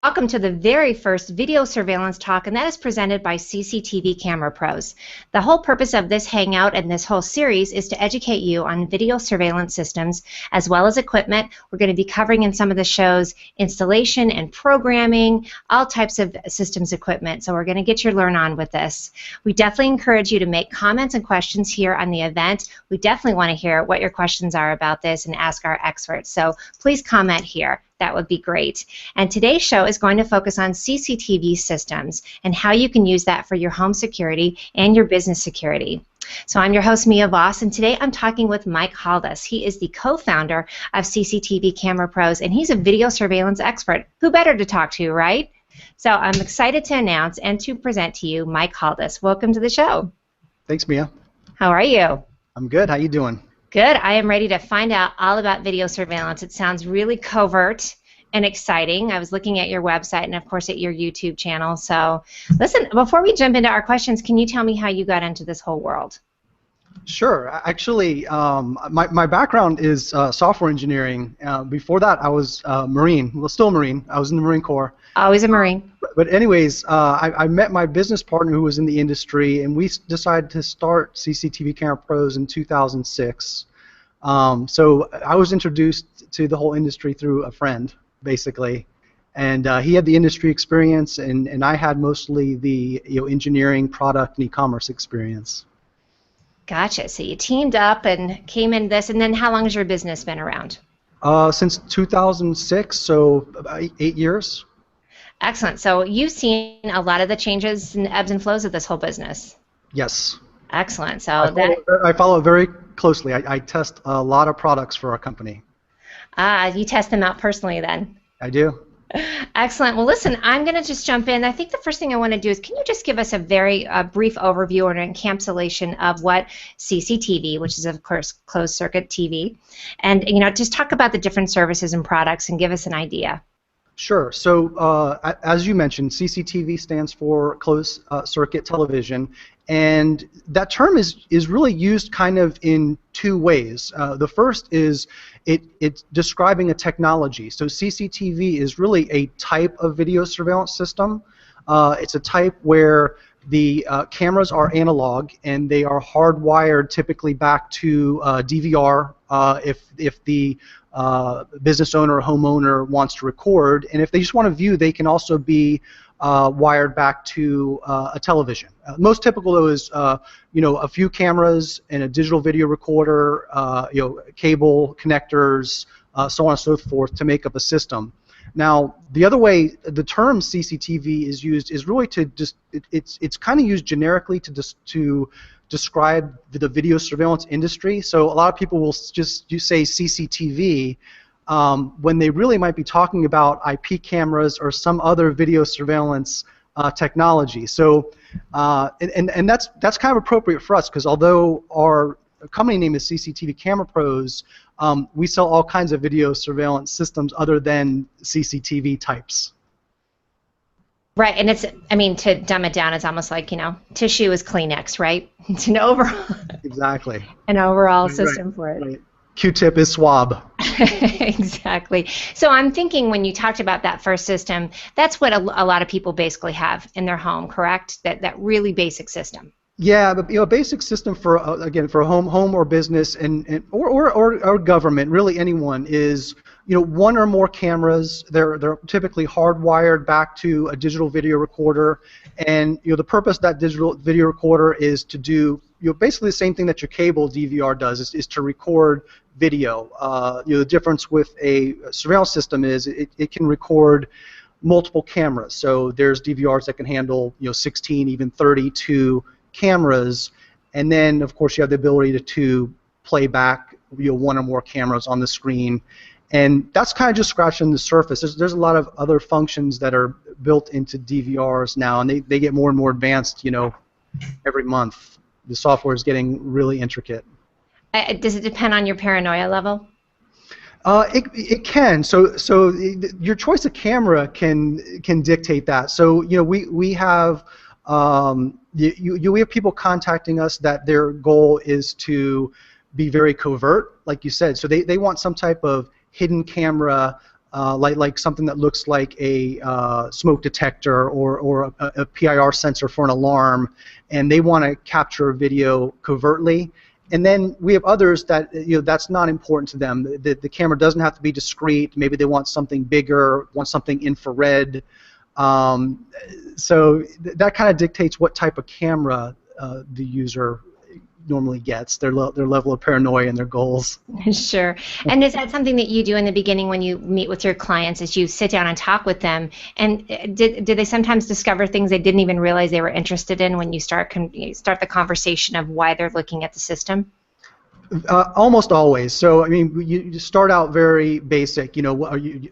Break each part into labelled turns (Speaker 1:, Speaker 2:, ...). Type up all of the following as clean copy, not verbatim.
Speaker 1: Welcome to the very first video surveillance talk, and that is presented by CCTV Camera Pros. The whole purpose of this Hangout and this whole series is to educate you on video surveillance systems as well as equipment. We're going to be covering in some of the shows installation and programming, all types of systems equipment, so we're going to get your learn on with this. We definitely encourage you to make comments and questions here on the event. We definitely want to hear what your questions are about this and ask our experts, so please comment here. That would be great. And today's show is going to focus on CCTV systems and how you can use that for your home security and your business security. So I'm your host, Mia Voss, and today I'm talking with Mike Haldas. He is the co-founder of CCTV Camera Pros, and he's a video surveillance expert. Who better to talk to, right? So I'm excited to announce and to present to you Mike Haldas. Welcome to the show.
Speaker 2: Thanks, Mia.
Speaker 1: How are you?
Speaker 2: I'm good. How you doing?
Speaker 1: Good. I am ready to find out all about video surveillance. It sounds really covert and exciting. I was looking at your website and, of course, at your YouTube channel. So, listen, before we jump into our questions, can you tell me how you got into this whole world?
Speaker 2: Sure. Actually, my background is software engineering. Before that, I was Marine. Well, still a Marine. I was in the Marine Corps. Always
Speaker 1: a Marine.
Speaker 2: But anyways, I met my business partner who was in the industry, and we decided to start CCTV Camera Pros in 2006. So I was introduced to the whole industry through a friend, basically. And he had the industry experience, and I had mostly the engineering, product, and e-commerce experience.
Speaker 1: Gotcha. So you teamed up and came in this, and then how long has your business been around?
Speaker 2: Since 2006, so about 8 years.
Speaker 1: Excellent. So you've seen a lot of the changes and ebbs and flows of this whole business.
Speaker 2: Yes.
Speaker 1: Excellent. So
Speaker 2: I follow it very closely. I test a lot of products for our company.
Speaker 1: You test them out personally then?
Speaker 2: I do.
Speaker 1: Excellent. Well, listen, I'm going to just jump in. I think the first thing I want to do is, can you just give us a very brief overview or an encapsulation of what CCTV, which is, of course, closed circuit TV, and just talk about the different services and products and give us an idea.
Speaker 2: Sure. So as you mentioned, CCTV stands for closed circuit television, and that term is really used kind of in two ways. The first is it's describing a technology. So CCTV is really a type of video surveillance system. It's a type where the cameras are analog and they are hardwired typically back to DVR if the business owner or homeowner wants to record, and if they just want to view, they can also be wired back to a television. Most typical, though, is a few cameras and a digital video recorder, cable connectors, so on and so forth, to make up a system. Now, the other way the term CCTV is used is really to just it's kind of used generically to describe the video surveillance industry. So a lot of people will just say CCTV when they really might be talking about IP cameras or some other video surveillance technology. So and that's kind of appropriate for us, because although our company name is CCTV Camera Pros, we sell all kinds of video surveillance systems other than CCTV types.
Speaker 1: Right, and to dumb it down, it's almost like, tissue is Kleenex, right? It's an overall
Speaker 2: exactly
Speaker 1: an overall system for it.
Speaker 2: Right. Q-tip is swab.
Speaker 1: Exactly. So I'm thinking when you talked about that first system, that's what a lot of people basically have in their home, correct? That really basic system. Yeah,
Speaker 2: but a basic system for again for a home or business or government, really anyone, is one or more cameras. They're typically hardwired back to a digital video recorder, and the purpose of that digital video recorder is to do basically the same thing that your cable DVR does, is to record video. The difference with a surveillance system is it can record multiple cameras. So there's DVRs that can handle 16, even 32 cameras, and then of course you have the ability to play back one or more cameras on the screen, and that's kind of just scratching the surface. There's a lot of other functions that are built into DVRs now, and they get more and more advanced every month. The software is getting really intricate.
Speaker 1: Does it depend on your paranoia level?
Speaker 2: It can. So your choice of camera can dictate that. So we have we have people contacting us that their goal is to be very covert, like you said. So they want some type of hidden camera like something that looks like a smoke detector or a PIR sensor for an alarm, and they want to capture a video covertly. And then we have others that that's not important to them. The camera doesn't have to be discrete. Maybe they want something bigger, want something infrared. So that kind of dictates what type of camera the user normally gets, their level of paranoia and their goals.
Speaker 1: Sure. And is that something that you do in the beginning when you meet with your clients, is you sit down and talk with them? And did they sometimes discover things they didn't even realize they were interested in when you start the conversation of why they're looking at the system?
Speaker 2: Almost always. So I mean, you start out very basic. Are you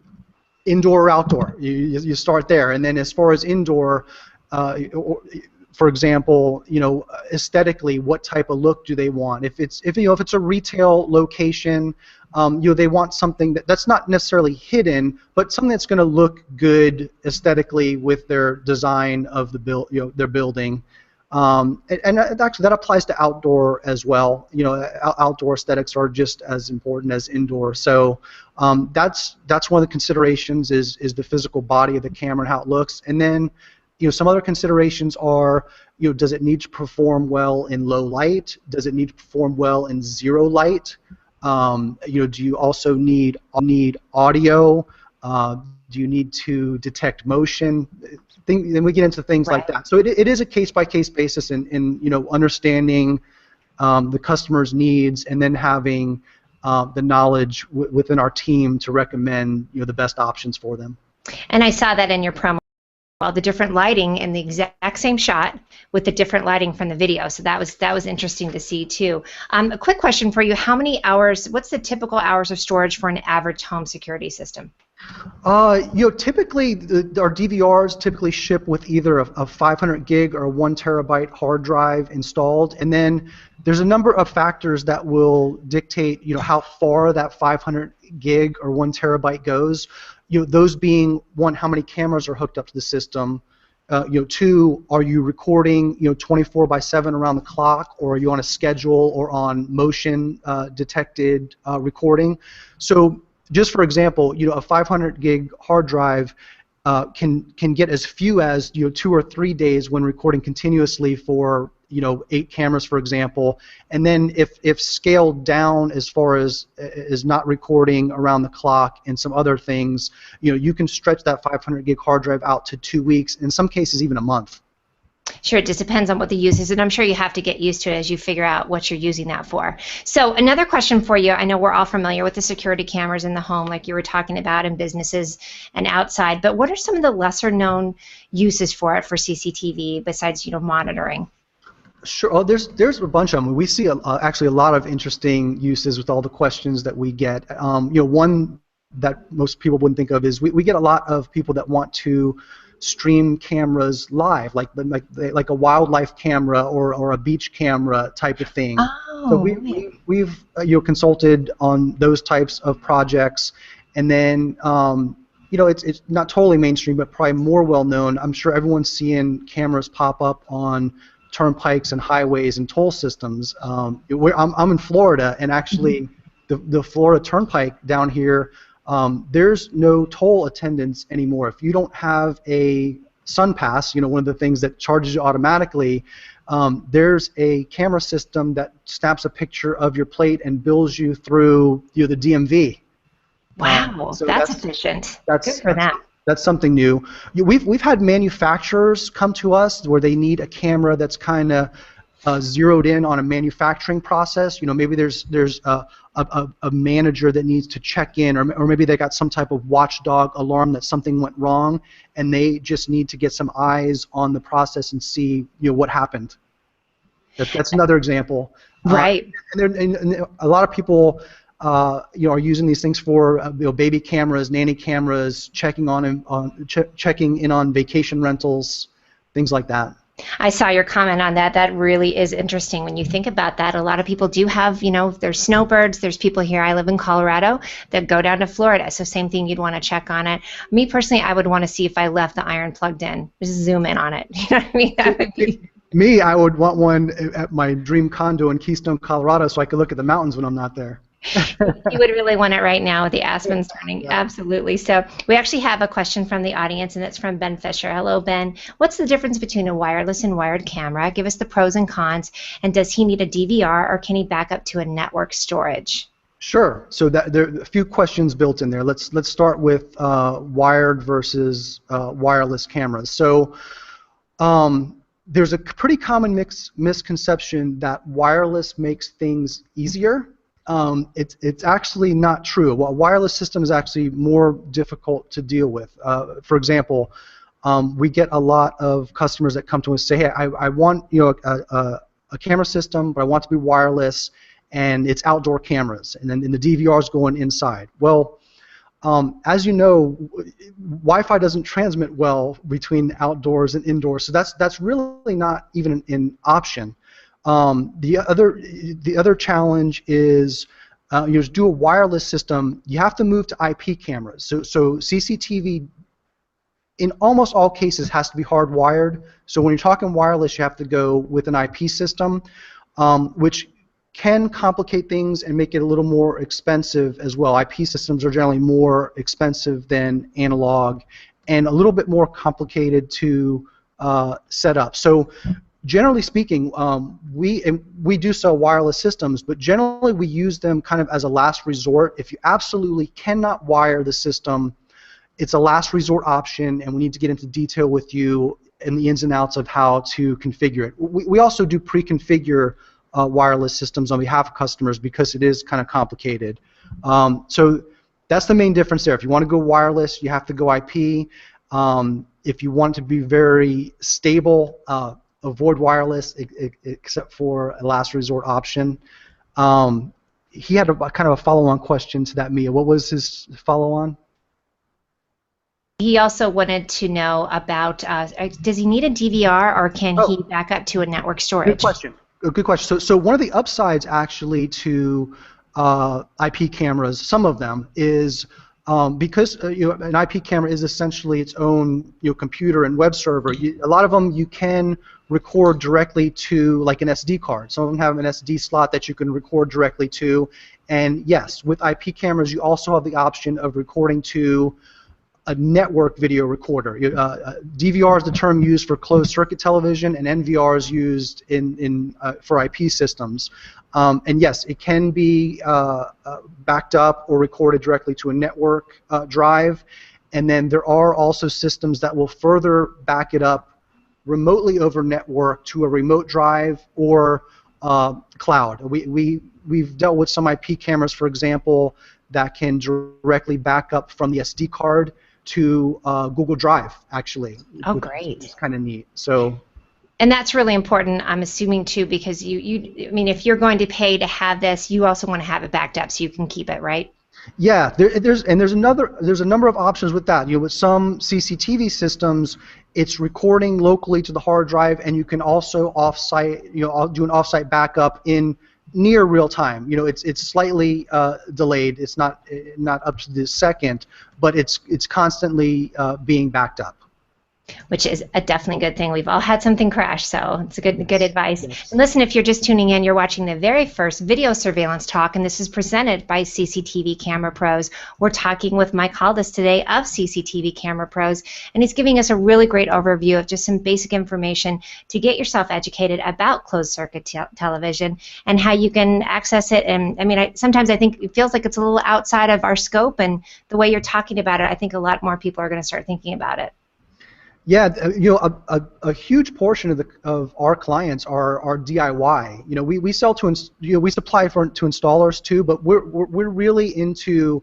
Speaker 2: indoor or outdoor? You start there, and then as far as indoor. For example, aesthetically, what type of look do they want? If it's a retail location, they want something that's not necessarily hidden, but something that's going to look good aesthetically with their design of the their building. And actually, that applies to outdoor as well. Outdoor aesthetics are just as important as indoor. So that's one of the considerations is the physical body of the camera and how it looks, and then. Some other considerations are, does it need to perform well in low light? Does it need to perform well in zero light? Do you also need audio? Do you need to detect motion? Then we get into things like that. So it is a case-by-case basis in understanding the customer's needs and then having the knowledge within our team to recommend the best options for them.
Speaker 1: And I saw that in your promo. The different lighting in the exact same shot with the different lighting from the video. So that was interesting to see too. A quick question for you: how many hours? What's the typical hours of storage for an average home security system?
Speaker 2: Typically our DVRs typically ship with either a 500 gig or a 1 terabyte hard drive installed, and then there's a number of factors that will dictate how far that 500 gig or 1 terabyte goes. Those being, one, how many cameras are hooked up to the system. Two, are you recording 24/7 around the clock, or are you on a schedule or on motion detected recording? So just for example, a 500 gig hard drive can get as few as 2 or 3 days when recording continuously for 8 cameras, for example, and then if scaled down as far as not recording around the clock and some other things, you can stretch that 500 gig hard drive out to 2 weeks, in some cases even a month.
Speaker 1: Sure, it just depends on what the use is, and I'm sure you have to get used to it as you figure out what you're using that for. So another question for you: I know we're all familiar with the security cameras in the home, like you were talking about, in businesses and outside, but what are some of the lesser known uses for it for CCTV besides monitoring?
Speaker 2: Sure. Oh, there's a bunch of them. We see actually a lot of interesting uses with all the questions that we get. One that most people wouldn't think of is we get a lot of people that want to stream cameras live, like a wildlife camera or a beach camera type of thing.
Speaker 1: Oh,
Speaker 2: so we've consulted on those types of projects, and then it's not totally mainstream, but probably more well known. I'm sure everyone's seeing cameras pop up on turnpikes and highways and toll systems. I'm in Florida, and actually the Florida Turnpike down here, there's no toll attendants anymore. If you don't have a SunPass, one of the things that charges you automatically, there's a camera system that snaps a picture of your plate and bills you through the DMV.
Speaker 1: Wow, so that's efficient. Good for them.
Speaker 2: That's something new. We've had manufacturers come to us where they need a camera that's kind of zeroed in on a manufacturing process. Maybe there's a manager that needs to check in, or maybe they got some type of watchdog alarm that something went wrong, and they just need to get some eyes on the process and see what happened. That's another example.
Speaker 1: Right.
Speaker 2: And a lot of people. Are using these things for baby cameras, nanny cameras, checking in on vacation rentals, things like that.
Speaker 1: I saw your comment on that. That really is interesting when you think about that. A lot of people do have, there's snowbirds. There's people here. I live in Colorado that go down to Florida. So same thing. You'd want to check on it. Me personally, I would want to see if I left the iron plugged in. Just zoom in on it. You know what I mean? That would be.
Speaker 2: Me, I would want one at my dream condo in Keystone, Colorado, so I could look at the mountains when I'm not there.
Speaker 1: You would really want it right now with the aspens turning.
Speaker 2: Yeah.
Speaker 1: Absolutely. So we actually have a question from the audience, and it's from Ben Fisher. Hello, Ben. What's the difference between a wireless and wired camera? Give us the pros and cons. And does he need a DVR, or can he back up to a network storage?
Speaker 2: Sure. So there are a few questions built in there. Let's start with wired versus wireless cameras. So there's a pretty common misconception that wireless makes things easier. It's actually not true. A wireless system is actually more difficult to deal with. For example, we get a lot of customers that come to us and say, "Hey, I want a camera system, but I want it to be wireless, and it's outdoor cameras, and then the DVR is going inside." Well, as you know, Wi-Fi doesn't transmit well between outdoors and indoors, so that's really not even an option. The other challenge is to do a wireless system, you have to move to IP cameras. So CCTV, in almost all cases, has to be hardwired. So when you're talking wireless, you have to go with an IP system, which can complicate things and make it a little more expensive as well. IP systems are generally more expensive than analog and a little bit more complicated to set up. So generally speaking, we do sell wireless systems, but generally we use them kind of as a last resort. If you absolutely cannot wire the system, it's a last resort option, and we need to get into detail with you and the ins and outs of how to configure it. We also do pre-configure wireless systems on behalf of customers because it is kind of complicated. So that's the main difference there. If you want to go wireless, you have to go IP. If you want to be very stable, avoid wireless except for a last resort option. He had kind of a follow-on question to that, Mia. What was his follow-on?
Speaker 1: He also wanted to know about, does he need a DVR, or can he back up to a network storage?
Speaker 2: Good question. Good question. So one of the upsides actually to IP cameras, some of them, is because an IP camera is essentially its own computer and web server. A lot of them you can record directly to like an SD card. Some of them have an SD slot that you can record directly to. And yes, with IP cameras, you also have the option of recording to a network video recorder. DVR is the term used for closed-circuit television, and NVR is used for IP systems. And yes, it can be backed up or recorded directly to a network drive. And then there are also systems that will further back it up remotely over network to a remote drive or cloud. We've dealt with some IP cameras, for example, that can directly back up from the SD card to Google Drive, actually.
Speaker 1: Oh, great.
Speaker 2: It's kind of neat. So.
Speaker 1: And that's really important, I'm assuming, too, because I mean, if you're going to pay to have this, you also want to have it backed up so you can keep it, right?
Speaker 2: Yeah, there's a number of options with that. With some CCTV systems, it's recording locally to the hard drive, and you can also offsite, do an offsite backup in near real time. It's slightly delayed. It's not up to the second, but it's constantly being backed up.
Speaker 1: Which is a definitely good thing. We've all had something crash, so it's a good advice.
Speaker 2: Yes.
Speaker 1: And listen, if you're just tuning in, you're watching the very first video surveillance talk, and this is presented by CCTV Camera Pros. We're talking with Mike Haldas today of CCTV Camera Pros, and he's giving us a really great overview of just some basic information to get yourself educated about closed-circuit television and how you can access it. And I mean, sometimes I think it feels like it's a little outside of our scope, and the way you're talking about it, I think a lot more people are going to start thinking about it.
Speaker 2: Yeah, a huge portion of our clients are DIY. We sell to we supply to installers too, but we're really into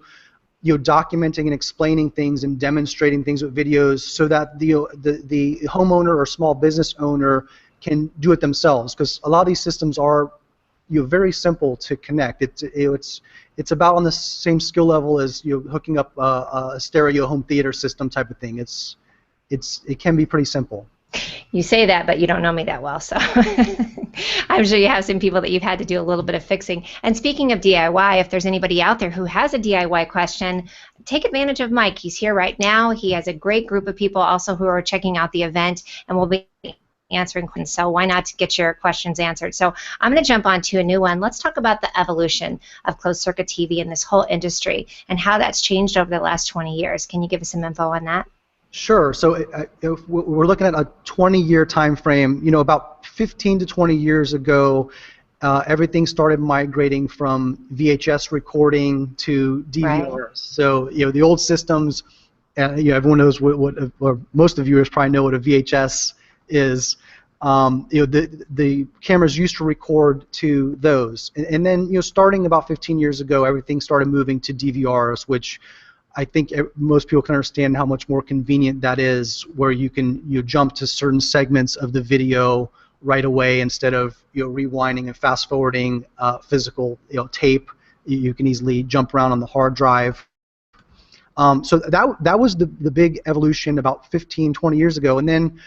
Speaker 2: documenting and explaining things and demonstrating things with videos so that the homeowner or small business owner can do it themselves, because a lot of these systems are very simple to connect. It's about on the same skill level as hooking up a stereo home theater system type of thing. It can be pretty simple.
Speaker 1: You say that, but you don't know me that well, so I'm sure you have some people that you've had to do a little bit of fixing. And speaking of DIY, if there's anybody out there who has a DIY question, take advantage of Mike. He's here right now. He has a great group of people also who are checking out the event, and we'll be answering questions, so why not get your questions answered? So I'm going to jump on to a new one. Let's talk about the evolution of closed-circuit TV in this whole industry and how that's changed over the last 20 years. Can you give us some info on that?
Speaker 2: Sure. So if we're looking at a 20-year time frame, about 15 to 20 years ago, everything started migrating from VHS recording to DVRs. Right. So the old systems, everyone knows what or most of you probably know what a VHS is. The cameras used to record to those, and then starting about 15 years ago, everything started moving to DVRs, which I think most people can understand how much more convenient that is, where you can jump to certain segments of the video right away instead of rewinding and fast forwarding physical tape. You can easily jump around on the hard drive. So that was the big evolution about 15, 20 years ago, and then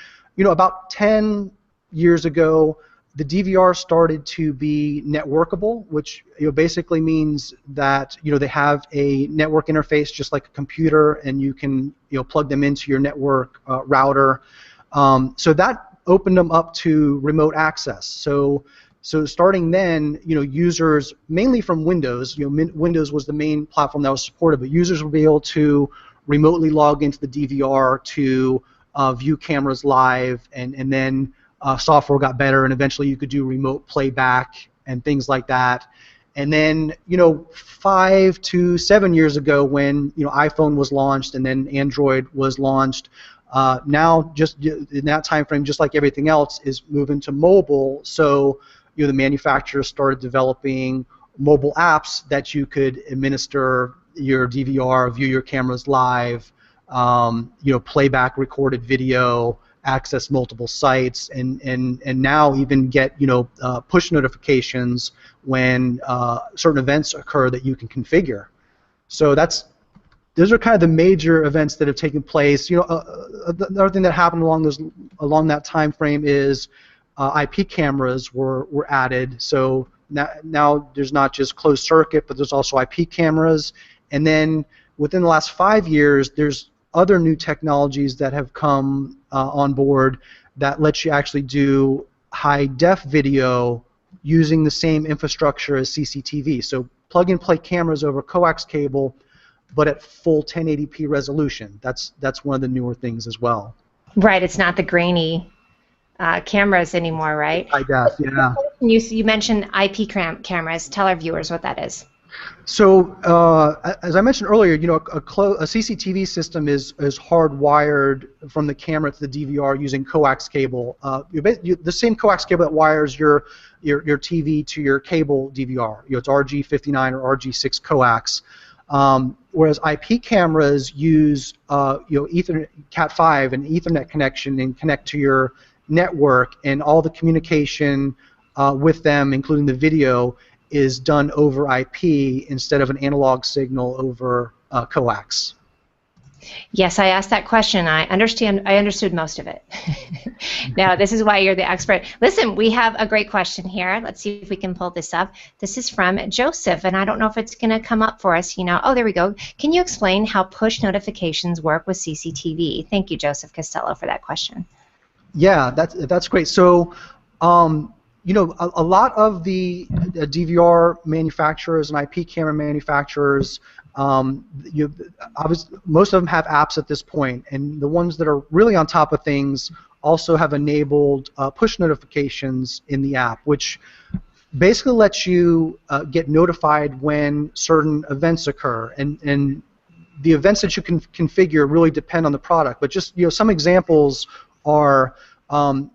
Speaker 2: about 10 years ago, the DVR started to be networkable, which basically means that they have a network interface just like a computer, and you can plug them into your network router. So that opened them up to remote access. So starting then, users mainly from Windows, Windows was the main platform that was supported, but users would be able to remotely log into the DVR to view cameras live, and then software got better, and eventually you could do remote playback and things like that. And then 5 to 7 years ago, when iPhone was launched and then Android was launched, now just in that time frame, just like everything else, is moving to mobile. So the manufacturers started developing mobile apps that you could administer your DVR, view your cameras live, playback recorded video, access multiple sites, and now even get push notifications when certain events occur that you can configure. So those are kind of the major events that have taken place. Another thing that happened along that time frame is IP cameras were added. So now there's not just closed circuit, but there's also IP cameras. And then within the last 5 years, there's other new technologies that have come on board that lets you actually do high-def video using the same infrastructure as CCTV. So plug-and-play cameras over coax cable, but at full 1080p resolution. That's one of the newer things as well.
Speaker 1: Right. It's not the grainy cameras anymore, right?
Speaker 2: High-def, yeah.
Speaker 1: You mentioned IP cameras. Tell our viewers what that is.
Speaker 2: So, as I mentioned earlier, a CCTV system is hardwired from the camera to the DVR using coax cable. The same coax cable that wires your TV to your cable DVR. It's RG59 or RG6 coax. Whereas IP cameras use Ethernet, Cat5, an Ethernet connection, and connect to your network, and all the communication with them, including the video, is done over IP instead of an analog signal over coax.
Speaker 1: Yes, I asked that question. I understood most of it. Now, this is why you're the expert. Listen, we have a great question here. Let's see if we can pull this up. This is from Joseph, and I don't know if it's going to come up for us. Oh, there we go. Can you explain how push notifications work with CCTV? Thank you, Joseph Costello, for that question.
Speaker 2: Yeah, that's great. So, a lot of the DVR manufacturers and IP camera manufacturers, obviously, most of them have apps at this point, and the ones that are really on top of things also have enabled push notifications in the app, which basically lets you get notified when certain events occur. And the events that you can configure really depend on the product. But just some examples are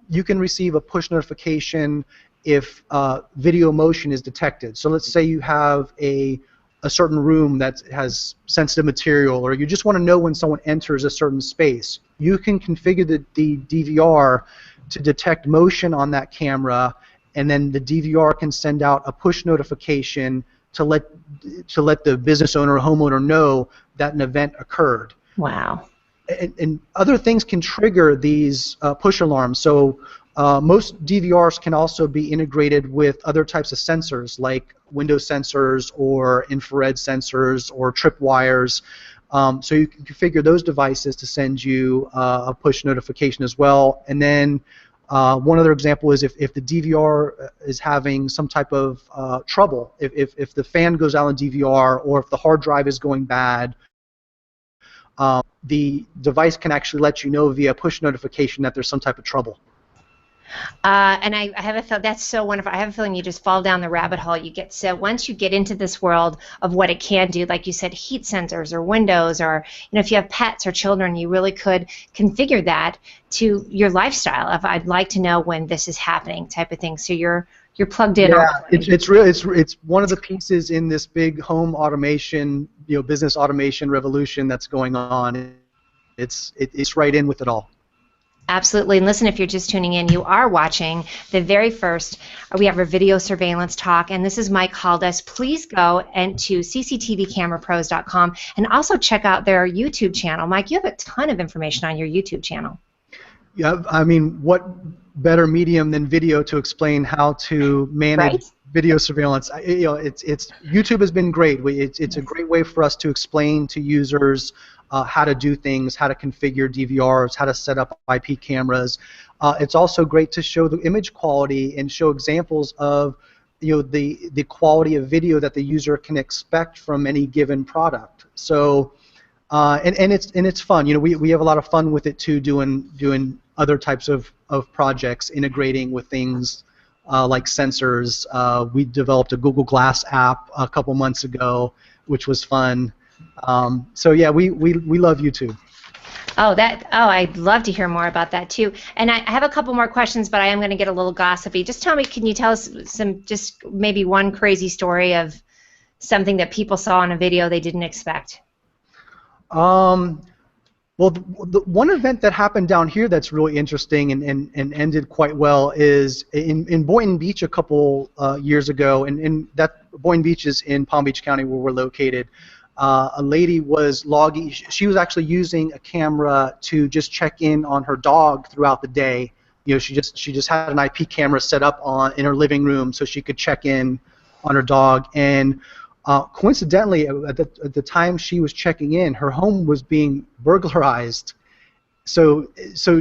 Speaker 2: you can receive a push notification if video motion is detected. So let's say you have a certain room that has sensitive material, or you just want to know when someone enters a certain space. You can configure the DVR to detect motion on that camera, and then the DVR can send out a push notification to let the business owner or homeowner know that an event occurred.
Speaker 1: Wow.
Speaker 2: And other things can trigger these push alarms. So most DVRs can also be integrated with other types of sensors, like window sensors or infrared sensors or tripwires. So you can configure those devices to send you a push notification as well. And then One other example is if the DVR is having some type of trouble, if the fan goes out on DVR or if the hard drive is going bad, the device can actually let you know via push notification that there's some type of trouble.
Speaker 1: And I have a feeling that's so wonderful. I have a feeling you just fall down the rabbit hole. You get so once you get into this world of what it can do, like you said, heat sensors or windows, or if you have pets or children, you really could configure that to your lifestyle. If I'd like to know when this is happening, type of thing. So you're plugged in.
Speaker 2: Yeah, it's one of the pieces in this big home automation, business automation revolution that's going on. It's right in with it all.
Speaker 1: Absolutely. And listen, if you're just tuning in, you are watching the very first, we have our video surveillance talk, and this is Mike Haldas. Please go to cctvcamerapros.com and also check out their YouTube channel. Mike, you have a ton of information on your YouTube channel.
Speaker 2: Yeah, I mean, what better medium than video to explain how to manage video surveillance? YouTube has been great. It's a great way for us to explain to users how to do things, how to configure DVRs, how to set up IP cameras. It's also great to show the image quality and show examples of the quality of video that the user can expect from any given product. So and it's fun. We have a lot of fun with it too, doing other types of projects, integrating with things like sensors. We developed a Google Glass app a couple months ago, which was fun. So yeah, we love YouTube.
Speaker 1: I'd love to hear more about that too. And I have a couple more questions, but I am going to get a little gossipy. Just tell me, can you tell us just maybe one crazy story of something that people saw in a video they didn't expect?
Speaker 2: Well, the one event that happened down here that's really interesting and ended quite well is in Boynton Beach a couple years ago, and that Boynton Beach is in Palm Beach County where we're located. A lady was logging. She was actually using a camera to just check in on her dog throughout the day. She just had an IP camera set up in her living room so she could check in on her dog. And coincidentally, at the time she was checking in, her home was being burglarized. So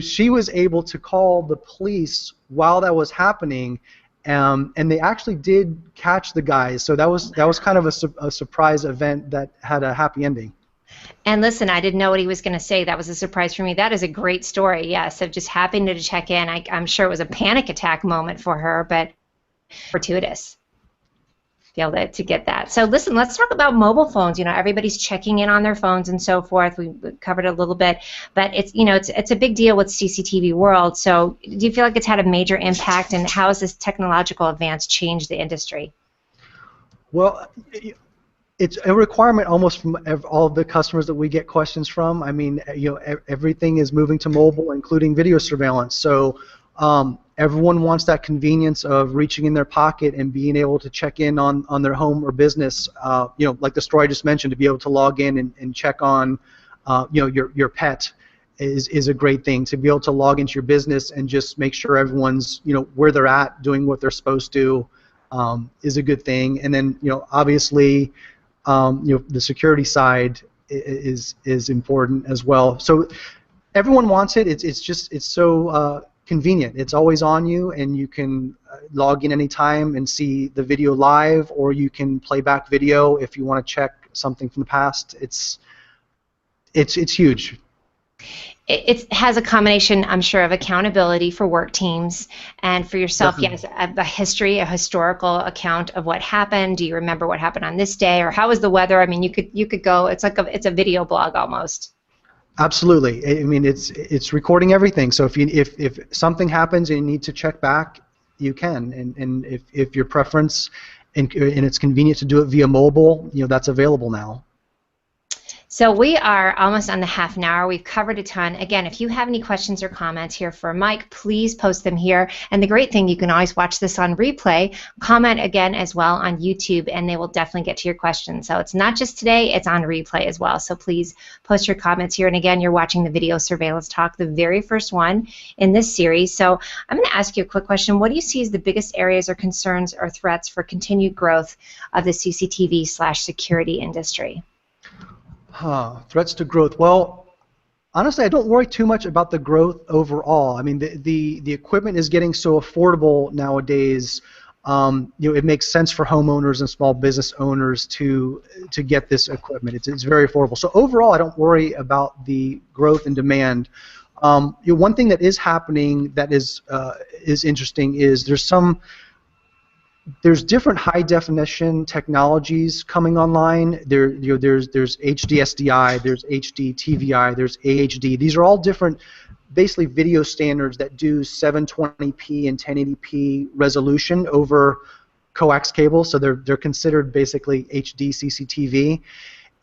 Speaker 2: she was able to call the police while that was happening. And they actually did catch the guys, so that was kind of a surprise event that had a happy ending.
Speaker 1: And listen, I didn't know what he was going to say. That was a surprise for me. That is a great story, yes, of just happening to check in. I'm sure it was a panic attack moment for her, but fortuitous to be able to get that. So listen, let's talk about mobile phones. Everybody's checking in on their phones and so forth. We covered it a little bit, but it's a big deal with CCTV world. So do you feel like it's had a major impact, and how has this technological advance changed the industry?
Speaker 2: Well, it's a requirement almost from all of the customers that we get questions from. I mean, everything is moving to mobile, including video surveillance. So everyone wants that convenience of reaching in their pocket and being able to check in on their home or business. Like the story I just mentioned, to be able to log in and check on, your pet is a great thing. To be able to log into your business and just make sure everyone's, where they're at, doing what they're supposed to, is a good thing. And then, obviously, the security side is important as well. So everyone wants it. It's so convenient. It's always on you, and you can log in anytime and see the video live, or you can play back video if you want to check something from the past. It's huge.
Speaker 1: It has a combination, I'm sure, of accountability for work teams and for yourself.
Speaker 2: Definitely.
Speaker 1: Yes, a historical account of what happened. Do you remember what happened on this day, or how was the weather? I mean, you could go. It's like it's a video blog almost.
Speaker 2: Absolutely. I mean, it's recording everything. So if something happens and you need to check back, you can. And if your preference and it's convenient to do it via mobile, that's available now.
Speaker 1: So we are almost on the half an hour. We've covered a ton. Again, if you have any questions or comments here for Mike, please post them here. And the great thing, you can always watch this on replay, comment again as well on YouTube, and they will definitely get to your questions. So it's not just today, it's on replay as well. So please post your comments here. And again, you're watching the Video Surveillance Talk, the very first one in this series. So I'm going to ask you a quick question. What do you see as the biggest areas or concerns or threats for continued growth of the CCTV/security industry?
Speaker 2: Threats to growth. Well, Honestly, I don't worry too much about the growth overall. I mean, the equipment is getting so affordable nowadays. It makes sense for homeowners and small business owners to get this equipment. It's very affordable. So overall, I don't worry about the growth and demand. One thing that is happening that is interesting is there's different high definition technologies coming online. There's HD SDI, there's HD TVI, there's AHD. These are all different, basically video standards that do 720p and 1080p resolution over coax cables. So they're considered basically HD CCTV.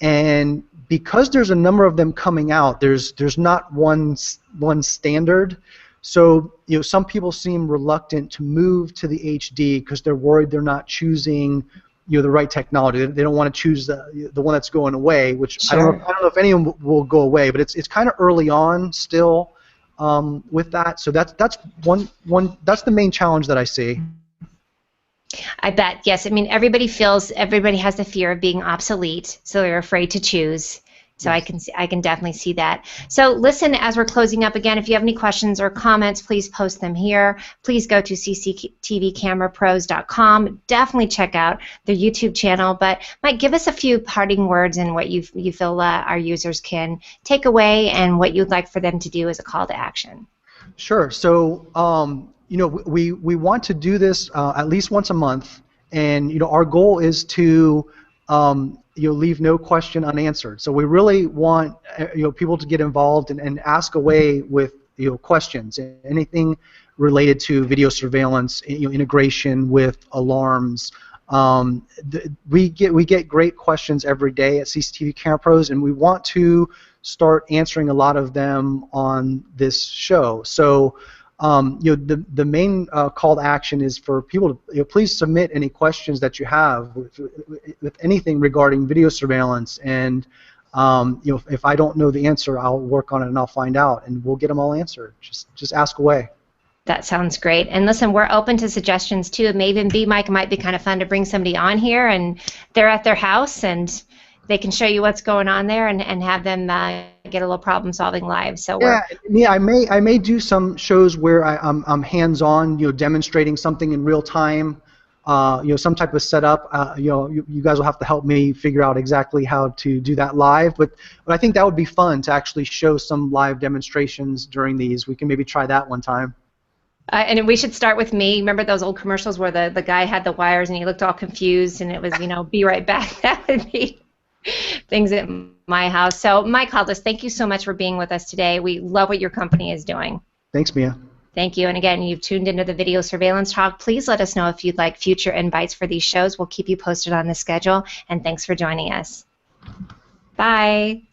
Speaker 2: And because there's a number of them coming out, there's not one standard. So some people seem reluctant to move to the HD because they're worried they're not choosing the right technology. They don't want to choose the one that's going away, which
Speaker 1: Sure.
Speaker 2: I don't know if any of them will go away, but it's kind of early on still with that. So that's the main challenge that I see.
Speaker 1: I bet, yes. I mean, everybody has the fear of being obsolete, so they're afraid to choose. So yes. I can definitely see that. So listen, as we're closing up again, if you have any questions or comments, please post them here. Please go to cctvcamerapros.com. Definitely check out their YouTube channel. But Mike, give us a few parting words and what you feel our users can take away and what you'd like for them to do as a call to action.
Speaker 2: Sure. So we want to do this at least once a month, and our goal is to leave no question unanswered. So we really want people to get involved and ask away with questions, anything related to video surveillance, integration with alarms. We get great questions every day at CCTV Camera Pros, and we want to start answering a lot of them on this show. So the main call to action is for people to please submit any questions that you have with anything regarding video surveillance, and if I don't know the answer, I'll work on it and I'll find out, and we'll get them all answered. Just ask away.
Speaker 1: That sounds great. And listen, we're open to suggestions too. It may even be, Mike, it might be kind of fun to bring somebody on here and they're at their house and they can show you what's going on there and have them get a little problem-solving live. So
Speaker 2: I may do some shows where I'm hands-on, demonstrating something in real time, some type of setup. You guys will have to help me figure out exactly how to do that live. But I think that would be fun to actually show some live demonstrations during these. We can maybe try that one time.
Speaker 1: And we should start with me. Remember those old commercials where the guy had the wires and he looked all confused and it was, be right back. That would be things at my house. So Mike Haldas, thank you so much for being with us today. We love what your company is doing.
Speaker 2: Thanks, Mia.
Speaker 1: Thank you. And again, you've tuned into the Video Surveillance Talk. Please let us know if you'd like future invites for these shows. We'll keep you posted on the schedule. And thanks for joining us. Bye.